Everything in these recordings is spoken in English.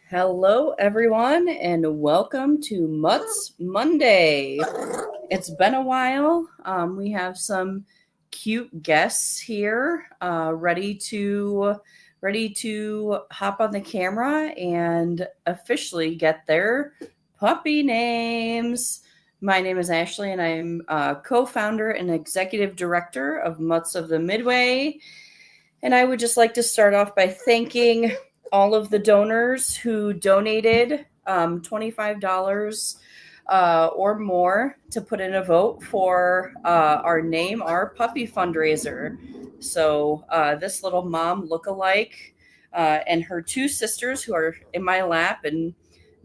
Hello, everyone, and welcome to Mutts Monday. It's been a while. We have some cute guests here, ready to hop on the camera and officially get their puppy names. My name is Ashley, and I'm co-founder and executive director of Mutts of the Midway. And I would just like to start off by thanking all of the donors who donated $25 or more to put in a vote for our Name Our Puppy fundraiser. So this little mom look-alike and her two sisters who are in my lap and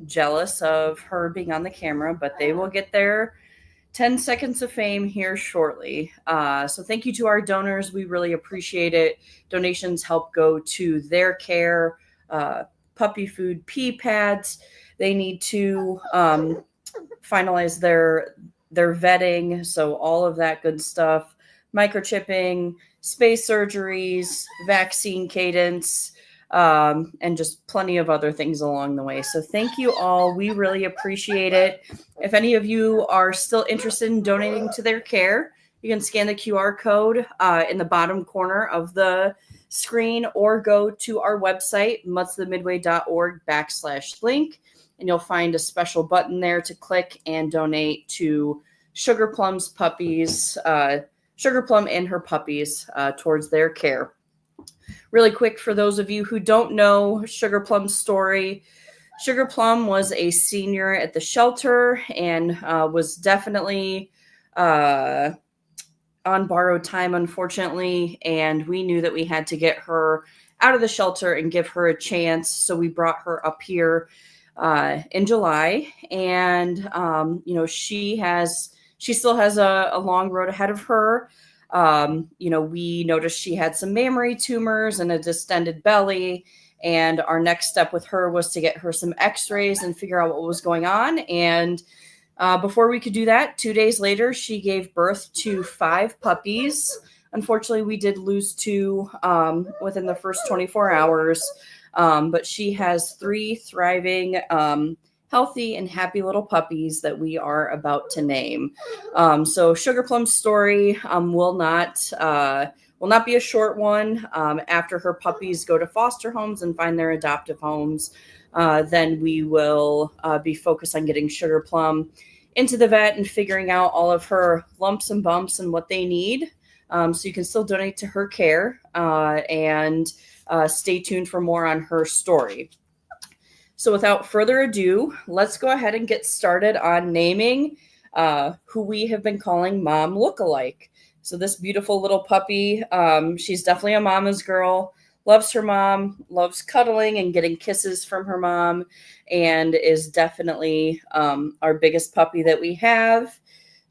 jealous of her being on the camera, but they will get their 10 seconds of fame here shortly. So thank you to our donors. We really appreciate it. Donations help go to their care, puppy food, pee pads. They need to finalize their vetting. So all of that good stuff, microchipping, space surgeries, vaccine cadence, and just plenty of other things along the way. So thank you all. We really appreciate it. If any of you are still interested in donating to their care, you can scan the QR code in the bottom corner of the screen or go to our website, muttsthemidway.org/link, and you'll find a special button there to click and donate to Sugar Plum's puppies, Sugar Plum and her puppies towards their care. Really quick, for those of you who don't know Sugar Plum's story, Sugar Plum was a senior at the shelter and was definitely on borrowed time, unfortunately, and we knew that we had to get her out of the shelter and give her a chance, so we brought her up here in July, and she still has a long road ahead of her. We noticed she had some mammary tumors and a distended belly. And our next step with her was to get her some x-rays and figure out what was going on. And before we could do that, 2 days later, she gave birth to 5 puppies. Unfortunately, we did lose 2 within the first 24 hours. But she has 3 thriving, healthy and happy little puppies that we are about to name. So Sugar Plum's story will not be a short one. After her puppies go to foster homes and find their adoptive homes, then we will be focused on getting Sugar Plum into the vet and figuring out all of her lumps and bumps and what they need. So you can still donate to her care and stay tuned for more on her story. So without further ado, let's go ahead and get started on naming who we have been calling Mom Lookalike. So this beautiful little puppy, she's definitely a mama's girl, loves her mom, loves cuddling and getting kisses from her mom, and is definitely our biggest puppy that we have.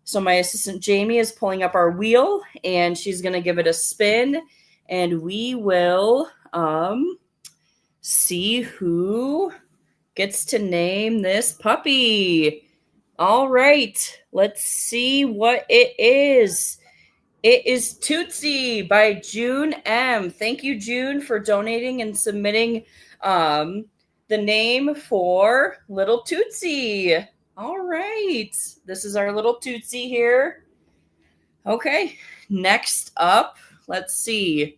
So my assistant Jamie is pulling up our wheel, and she's going to give it a spin, and we will see who gets to name this puppy. All right, let's see what it is. It is Tootsie by June M. Thank you, June, for donating and submitting the name for little Tootsie. All right, this is our little Tootsie here. Okay, next up, let's see.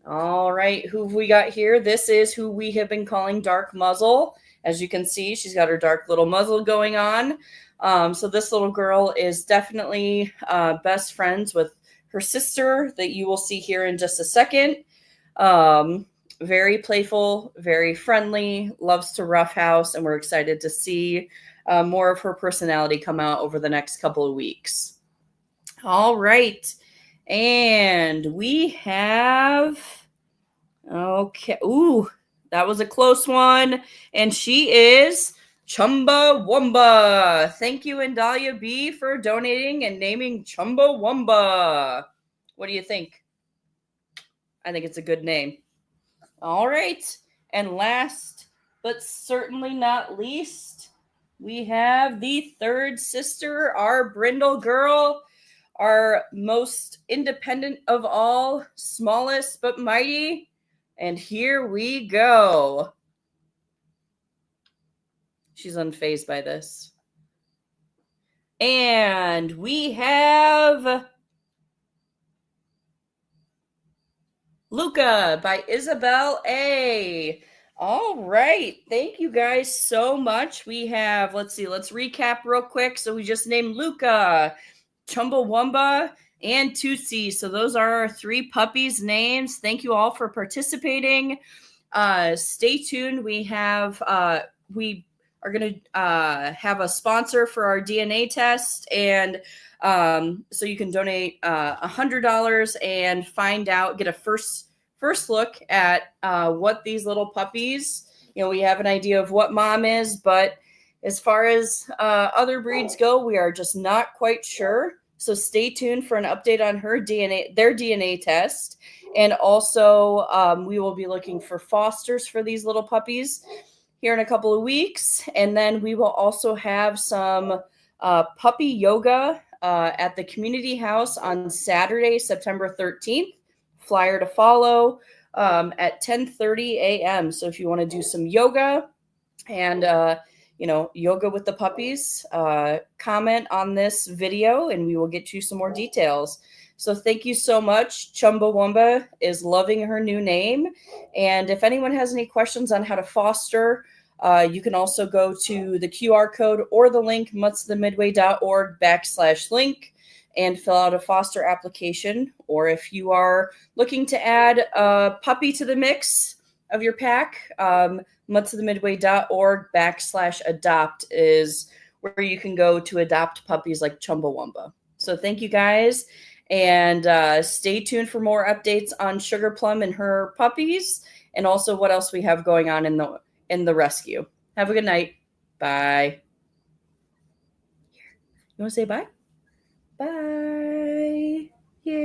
All right, who have we got here? This is who we have been calling Dark Muzzle. As you can see, she's got her dark little muzzle going on. So this little girl is definitely best friends with her sister that you will see here in just a second. Very playful, very friendly, loves to roughhouse, and we're excited to see more of her personality come out over the next couple of weeks. All right, and we have... Okay. Ooh, that was a close one. And she is Chumbawamba. Thank you, Indalia B, for donating and naming Chumbawamba. What do you think? I think it's a good name. All right. And last, but certainly not least, we have the third sister, our Brindle girl, our most independent of all, smallest but mighty. And here we go. She's unfazed by this. And we have Luca by Isabel A. All right. Thank you guys so much. We have, let's recap real quick. So we just named Luca, Chumbawamba, and Tootsie. So those are our 3 puppies' names. Thank you all for participating. Stay tuned. We are going to have a sponsor for our DNA test, and so you can donate $100 and find out, get a first look at what these little puppies. We have an idea of what mom is, but as far as other breeds go, we are just not quite sure. So stay tuned for an update on their DNA test. And also, we will be looking for fosters for these little puppies here in a couple of weeks. And then we will also have some puppy yoga at the community house on Saturday, September 13th. Flyer to follow at 10:30 a.m. So if you want to do some yoga and yoga with the puppies, comment on this video and we will get you some more details. So thank you so much. Chumbawamba is loving her new name. And if anyone has any questions on how to foster, you can also go to the QR code or the link, muttsthemidway.org/link, and fill out a foster application. Or if you are looking to add a puppy to the mix of your pack, muttsthemidway.org/adopt is where you can go to adopt puppies like Chumbawamba. So thank you guys, and stay tuned for more updates on Sugar Plum and her puppies, and also what else we have going on in the rescue. Have a good night. Bye. You want to say bye? Bye. Yeah.